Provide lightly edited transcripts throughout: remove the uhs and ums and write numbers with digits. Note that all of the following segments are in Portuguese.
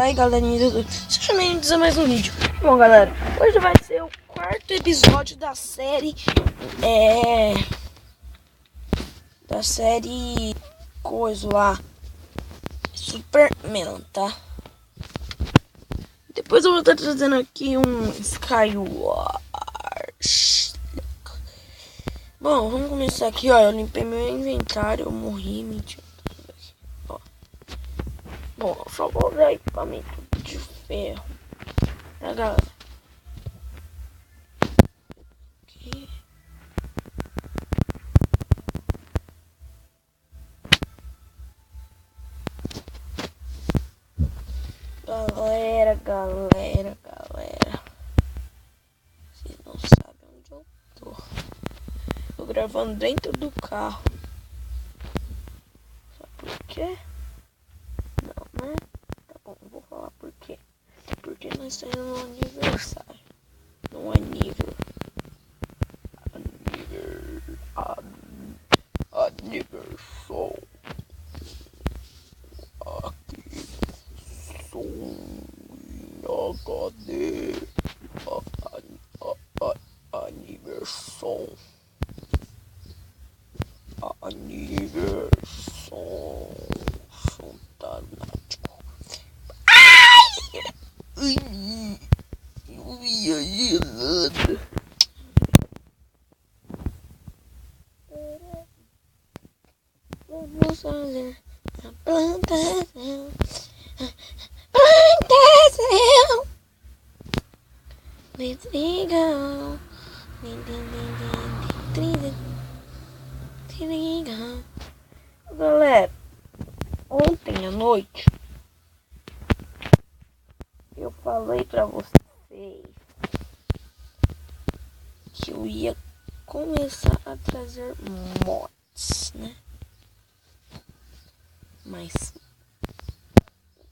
Aí galerinha, sejam bem-vindos a mais um vídeo. Bom galera, hoje vai ser o quarto episódio da série da série coisa lá, Superman, tá? Depois eu vou estar trazendo aqui um Skywars. Bom, vamos começar aqui, ó. Eu limpei meu inventário, eu morri, mentira. Ó. Bom, eu só vou usar equipamento de ferro, tá galera? Aqui. Galera. Vocês não sabem onde eu tô. Tô gravando dentro do carro. Sabe por quê? Não, né? Tá bom, vou falar por quê. Porque nós estamos no aniversário. Não é nível. Aniversário. Aqui. Som HD. Aniversário. Fantástico. Ai! Não ia nada. Vamos fazer a plantação. Legal. Galera, ontem à noite eu falei pra vocês que eu ia começar a trazer mods, né? Mas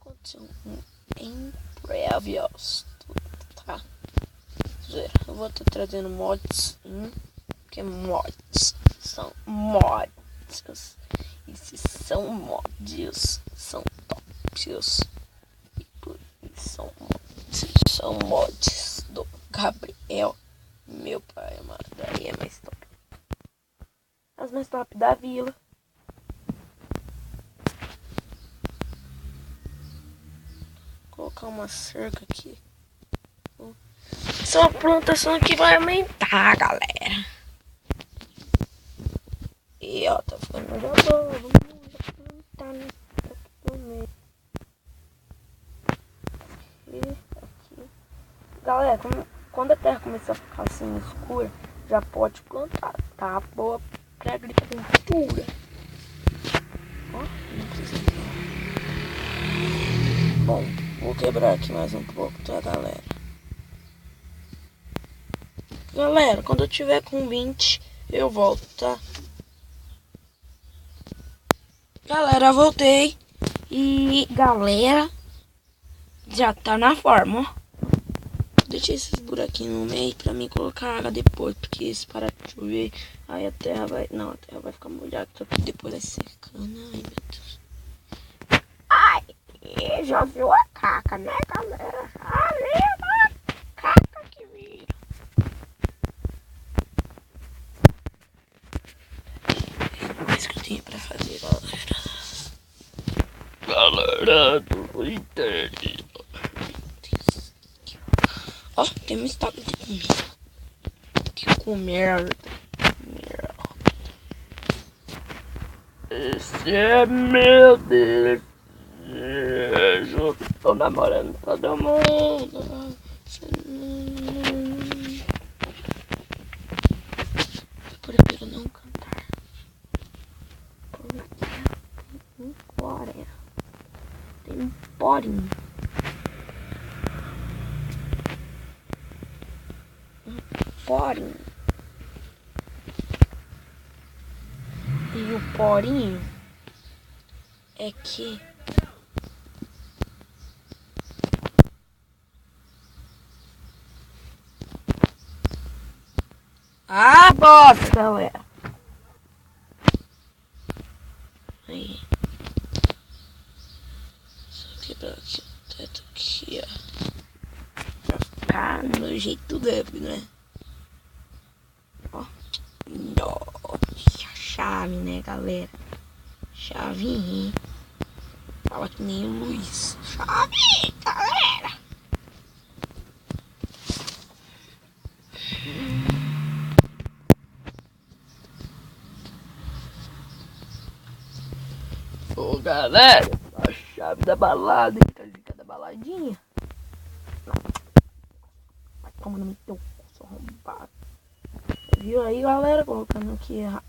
aconteceu um imprevisto, tá? Eu vou estar trazendo mods, porque mods são mods. Esses são mods, são tops. E por isso são mods do Gabriel, meu pai amado. Aí é mais top. As mais top da vila. Vou colocar uma cerca aqui. Essa plantação aqui vai aumentar, galera. E ó, tá ficando já bom. Vamos plantar, né? Aqui. Galera, quando a terra começar a ficar assim escura, já pode plantar, tá? Boa pra agricultura. Ó, não precisa. Bom, vou quebrar aqui mais um pouco, tá, galera? Galera, quando eu tiver com 20, eu volto, tá? Galera, voltei. E, galera, já tá na forma, ó. Deixei esses buraquinhos no meio pra mim colocar água depois, porque se parar de chover, aí a terra vai... Não, a terra vai ficar molhada, só que depois vai secando. Ai, meu Deus. Ai, já viu a caca, né, galera? Ali, a caca que vira. Mais que eu tenho pra fazer, galera do internet. Ó, tem um estoque de comida. Que comer. Esse é meu desejo. Tô namorando todo mundo. Eu prefiro não cantar. Porque tem glória. Tem porinho. Porinho. E o porinho é que bosta, galera. Aí. Só quebrar aqui o teto. do jeito deve, né? Ó. Chave, né, galera? Chave. Fala que nem o Luiz. Chave, galera. Ô, galera, a chave da balada, hein? Tá ligado da baladinha? Vai tomando no teu cu, só arrombado. Viu aí, galera? Colocando aqui errado.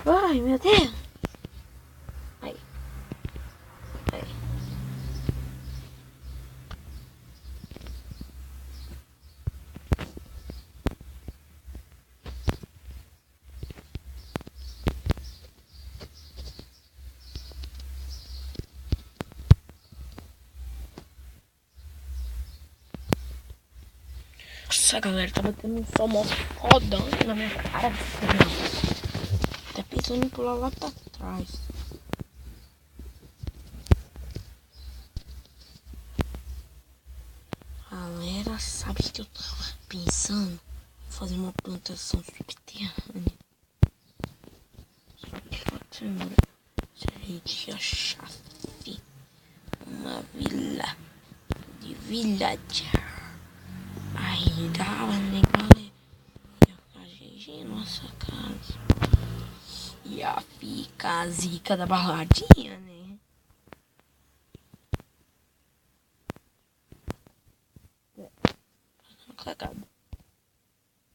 Ai, meu Deus. Aí. Nossa, galera, tá batendo um sol mó fodão na minha cara. Tá pensando em pular lá pra trás. Galera, sabe o que eu tava pensando? Fazer uma plantação subterrânea. Subterrânea. Se a gente achasse uma vila de villager, aí dava, né, galera? Ia ficar GG nossa casa. Ia ficar a zica da baladinha, né? Cagado.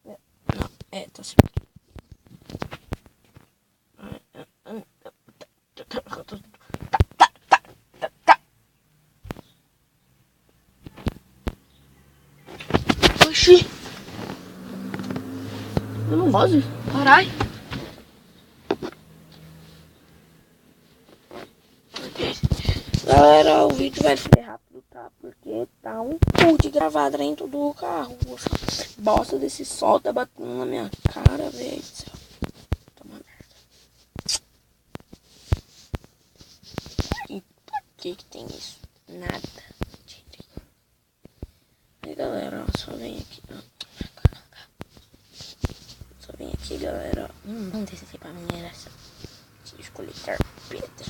Não, tá certo. Oxi. Eu não gosto. Carai. Galera, o vídeo vai ser rápido, tá? Porque tá um cu de gravar dentro do carro. Essa bosta desse sol tá batendo na minha cara, velho. Tá uma merda. E por que tem isso? Nada. E galera, ó, só vem aqui, ó. Só vem aqui, galera, ó. Não descer pra mineração. Deixa eu coletar pedra.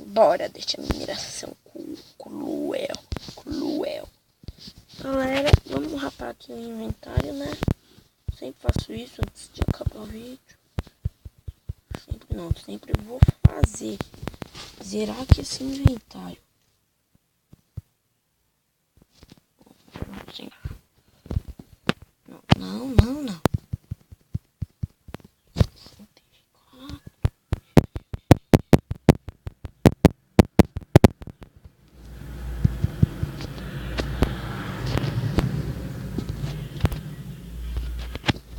Bora, deixa a mineração cruel. Galera, vamos rapar aqui o inventário, né? Sempre faço isso antes de acabar o vídeo. Sempre vou fazer. Zerar aqui esse inventário. Não.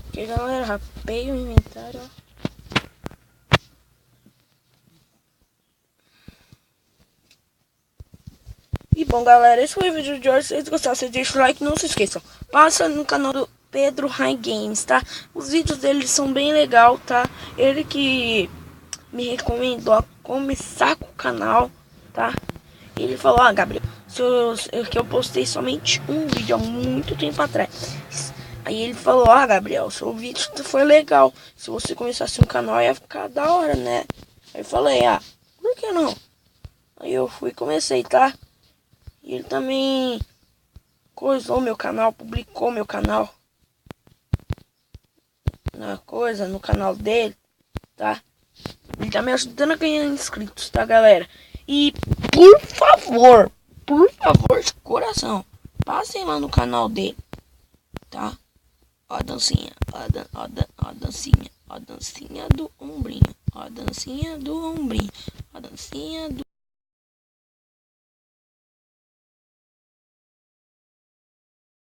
Ok, galera, rapei o inventário, ó. E bom, galera, esse foi o vídeo de hoje. Se vocês gostaram, vocês deixam o like. Não se esqueçam, passa no canal do Pedro High Games, tá? Os vídeos dele são bem legais, tá? Ele que me recomendou a começar com o canal, tá? Ele falou, Gabriel, que eu postei somente um vídeo há muito tempo atrás. Aí ele falou, Gabriel, seu vídeo foi legal. Se você começasse um canal ia ficar da hora, né? Aí eu falei, por que não? Aí eu fui e comecei, tá? E ele também coisou meu canal, publicou meu canal no canal dele, tá? Ele tá me ajudando a ganhar inscritos, tá, galera? E por favor, de coração, passem lá no canal dele, tá? Ó a dancinha, ó a dancinha do ombrinho, ó a dancinha do ombrinho, ó a dancinha do